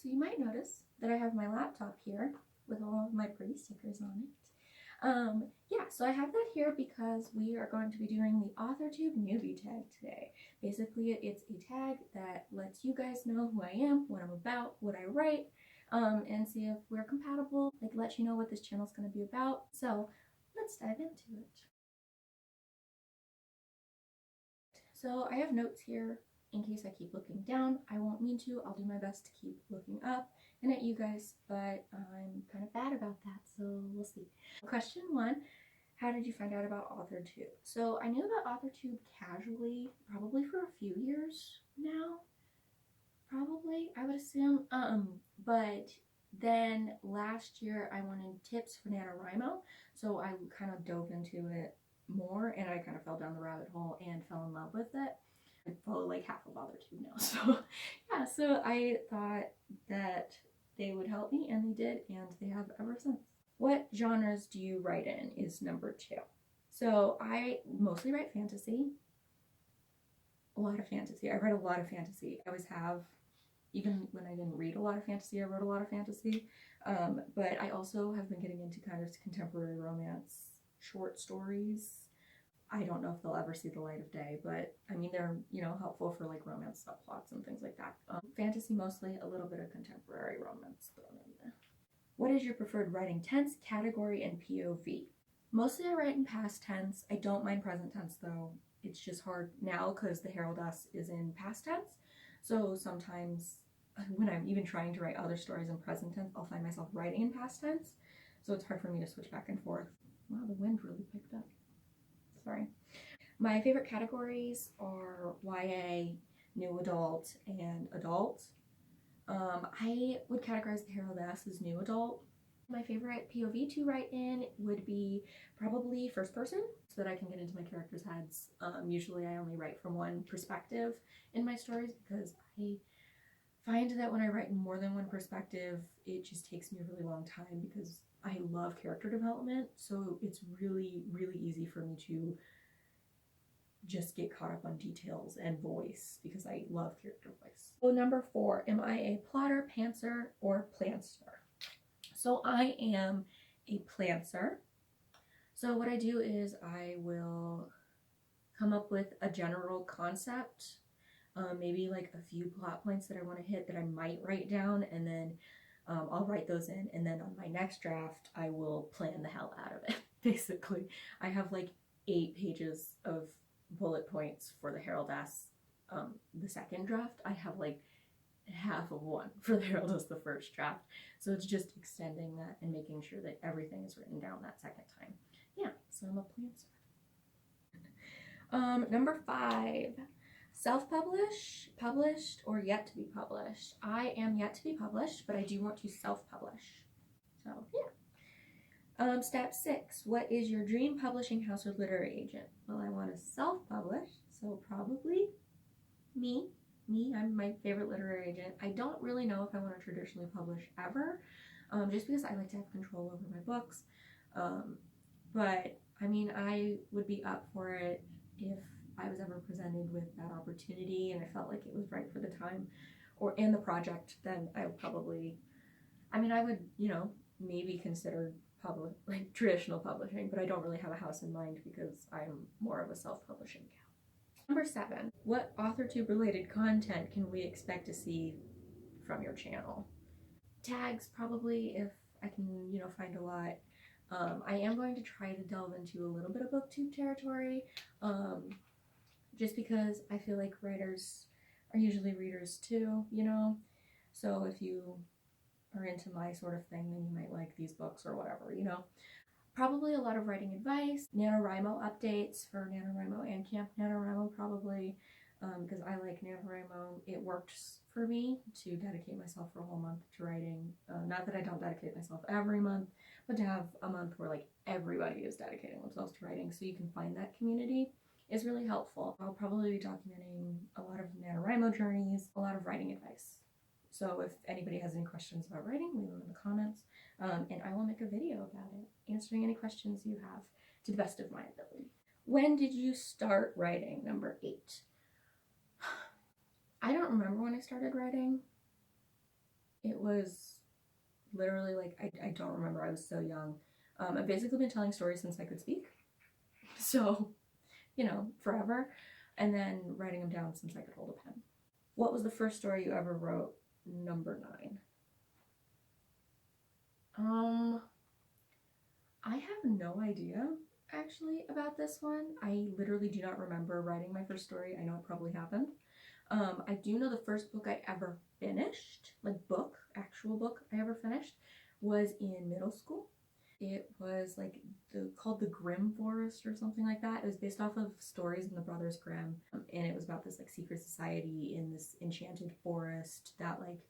So you might notice that I have my laptop here with all of my pretty stickers on it. Yeah, so I have that here because we are going to be doing the AuthorTube newbie tag today. Basically, it's a tag that lets you guys know who I am, what I'm about, what I write, and see if we're compatible, like let you know what this channel is going to be about. So let's dive into it. So I have notes here in case I keep looking down. I won't mean to. I'll do my best to keep looking up and at you guys, but I'm kind of bad about that, so we'll see. Question 1, how did you find out about AuthorTube? So I knew about AuthorTube casually, probably for a few years now, probably, I would assume. But then last year I wanted tips for NaNoWriMo, so I kind of dove into it more, and I kind of fell down the rabbit hole and fell in love with it. I follow like half of AuthorTube now, so yeah, so I thought that they would help me, and they did, and they have ever since. What genres do you write in is number 2. So I mostly write fantasy. A lot of fantasy. I read a lot of fantasy. I always have. Even when I didn't read a lot of fantasy, I wrote a lot of fantasy. But I also have been getting into kind of contemporary romance, short stories. I don't know if they'll ever see the light of day, but I mean, they're, you know, helpful for like romance subplots and things like that. Fantasy mostly, a little bit of contemporary romance thrown in there. What is your preferred writing tense, category, and POV? Mostly I write in past tense. I don't mind present tense though. It's just hard now because the Herald S is in past tense. So sometimes when I'm even trying to write other stories in present tense, I'll find myself writing in past tense. So it's hard for me to switch back and forth. Wow, the wind really picked up. Sorry. My favorite categories are YA, new adult, and adult. I would categorize the Herald S as new adult. My favorite POV to write in would be probably first person, so that I can get into my characters' heads. Usually I only write from one perspective in my stories because I find that when I write in more than one perspective, it just takes me a really long time because I love character development. So it's really, really easy for me to just get caught up on details and voice because I love character voice. So number 4, am I a plotter, pantser, or plantster? So I am a plantser. So what I do is I will come up with a general concept, maybe like a few plot points that I want to hit that I might write down, and then I'll write those in, and then on my next draft I will plan the hell out of it. Basically, I have like 8 pages of bullet points for the Herald S. The second draft, I have like half of one for the Herald S. the first draft. So it's just extending that and making sure that everything is written down that second time. Yeah, so I'm a plantser. Number 5, self-publish, published, or yet to be published. I am yet to be published, but I do want to self-publish. So yeah. Step 6, what is your dream publishing house or literary agent? Well, I want to self-publish, so probably me. I'm my favorite literary agent. I don't really know if I want to traditionally publish ever, just because I like to have control over my books. But I mean, I would be up for it if I was ever presented with that opportunity and I felt like it was right for the time or in the project. Then I would probably, I mean, I would, you know, maybe consider like traditional publishing, but I don't really have a house in mind because I'm more of a self-publishing gal. Number 7, what AuthorTube related content can we expect to see from your channel? Tags, probably, if I can, you know, find a lot. I am going to try to delve into a little bit of booktube territory, just because I feel like writers are usually readers too, you know? So if you are into my sort of thing, then you might like these books or whatever, you know? Probably a lot of writing advice, NaNoWriMo updates for NaNoWriMo and Camp NaNoWriMo probably, because I like NaNoWriMo. It works for me to dedicate myself for a whole month to writing. Not that I don't dedicate myself every month, but to have a month where like everybody is dedicating themselves to writing so you can find that community is really helpful. I'll probably be documenting a lot of NaNoWriMo journeys, a lot of writing advice. So if anybody has any questions about writing, leave them in the comments, and I will make a video about it, answering any questions you have to the best of my ability. When did you start writing? Number 8. I don't remember when I started writing. It was literally like, I don't remember, I was so young. I've basically been telling stories since I could speak. So, you know, forever. And then writing them down since I could hold a pen. What was the first story you ever wrote? Number 9. I have no idea actually about this one. I literally do not remember writing my first story. I know it probably happened. I do know the first book I ever finished, like actual book I ever finished, was in middle school. It was like called The Grimm Forest or something like that. It was based off of stories in the Brothers Grimm, and it was about this like secret society in this enchanted forest that like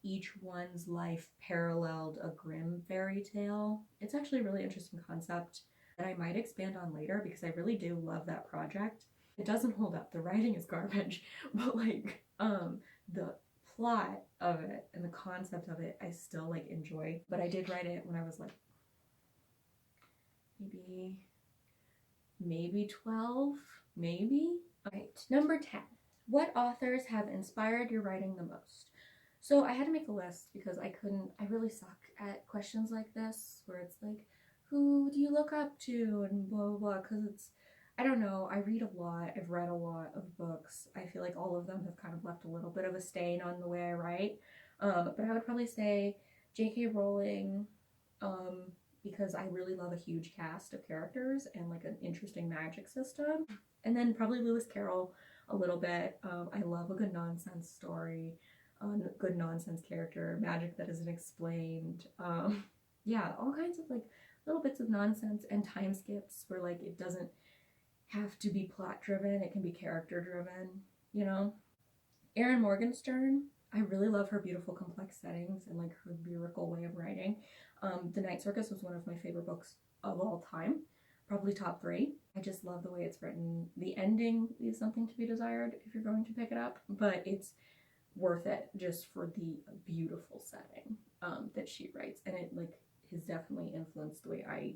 each one's life paralleled a Grimm fairy tale. It's actually a really interesting concept that I might expand on later because I really do love that project. It doesn't hold up. The writing is garbage, but like the plot of it and the concept of it I still like enjoy. But I did write it when I was like maybe 12, maybe. All right, number 10. What authors have inspired your writing the most? So I had to make a list because I really suck at questions like this where it's like, who do you look up to and blah blah blah, because it's, I don't know, I read a lot, I've read a lot of books. I feel like all of them have kind of left a little bit of a stain on the way I write. But I would probably say J.K. Rowling, because I really love a huge cast of characters and like an interesting magic system. And then probably Lewis Carroll a little bit. I love a good nonsense story, good nonsense character, magic that isn't explained. Yeah, all kinds of like little bits of nonsense and time skips where like it doesn't have to be plot driven, it can be character driven, you know? Erin Morgenstern, I really love her beautiful complex settings and like her lyrical way of writing. The Night Circus was one of my favorite books of all time, probably top 3. I just love the way it's written. The ending leaves something to be desired if you're going to pick it up, but it's worth it just for the beautiful setting that she writes, and it like has definitely influenced the way I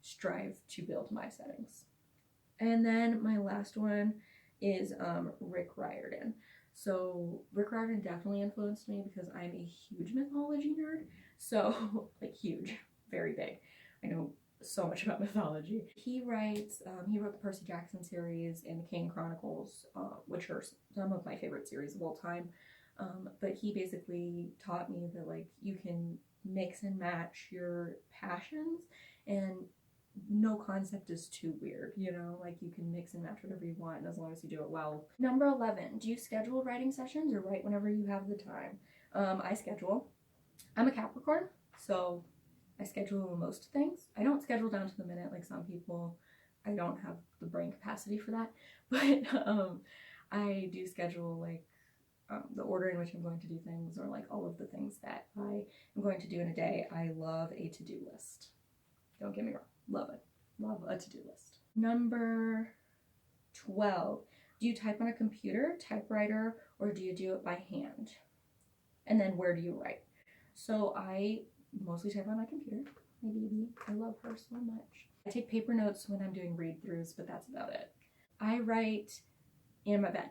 strive to build my settings. And then my last one is Rick Riordan. So Rick Riordan definitely influenced me because I'm a huge mythology nerd. So like huge, very big. I know so much about mythology. He wrote the Percy Jackson series and the Kane Chronicles, which are some of my favorite series of all time. But he basically taught me that like you can mix and match your passions and no concept is too weird, you know, like you can mix and match whatever you want as long as you do it well. Number 11, do you schedule writing sessions or write whenever you have the time? I schedule. I'm a Capricorn, so I schedule most things. I don't schedule down to the minute like some people. I don't have the brain capacity for that, but I do schedule like the order in which I'm going to do things, or like all of the things that I am going to do in a day. I love a to-do list. Don't get me wrong. Love it. Love a to-do list. Number 12. Do you type on a computer, typewriter, or do you do it by hand? And then where do you write? So I mostly type on my computer. My baby. I love her so much. I take paper notes when I'm doing read-throughs, but that's about it. I write in my bed.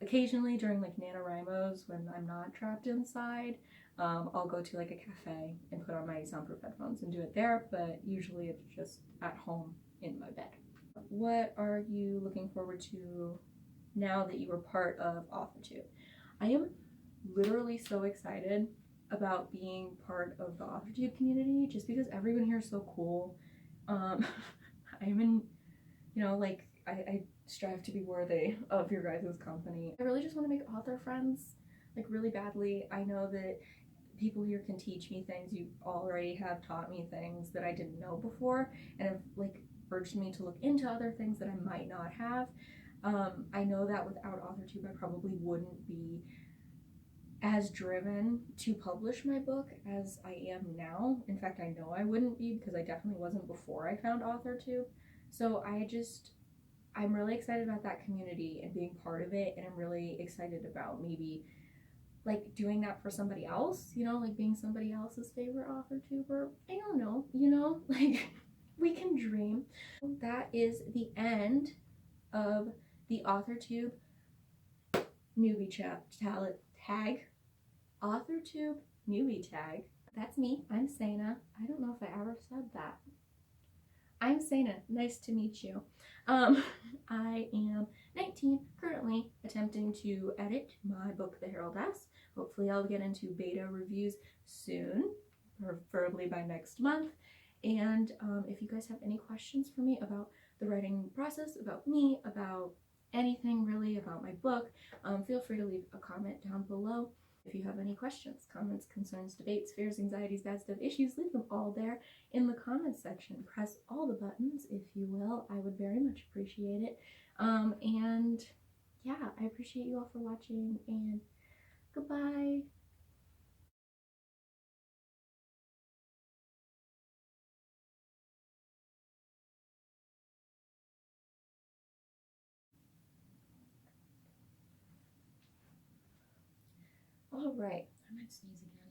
Occasionally during like NaNoWriMos when I'm not trapped inside, I'll go to like a cafe and put on my soundproof headphones and do it there, but usually it's just at home in my bed. What are you looking forward to now that you are part of AuthorTube? I am literally so excited about being part of the AuthorTube community just because everyone here is so cool. I'm in, you know, like I strive to be worthy of your guys' company. I really just want to make author friends, like really badly. I know that people here can teach me things. You already have taught me things that I didn't know before and have like urged me to look into other things that I might not have. I know that without AuthorTube I probably wouldn't be as driven to publish my book as I am now. In fact, I know I wouldn't be because I definitely wasn't before I found AuthorTube. So I'm really excited about that community and being part of it, and I'm really excited about maybe like doing that for somebody else, you know, like being somebody else's favorite AuthorTuber. I don't know, you know, like we can dream. That is the end of the AuthorTube newbie chat tag. AuthorTube newbie tag. That's me. I'm Sana. I don't know if I ever said that. I'm Sana. Nice to meet you. I am 19, currently attempting to edit my book, The Herald S. Hopefully I'll get into beta reviews soon, preferably by next month. And if you guys have any questions for me about the writing process, about me, about anything really about my book, feel free to leave a comment down below. If you have any questions, comments, concerns, debates, fears, anxieties, bad stuff, issues, leave them all there in the comments section. Press all the buttons, if you will. I would very much appreciate it. And yeah, I appreciate you all for watching, and goodbye. All right, I might sneeze again.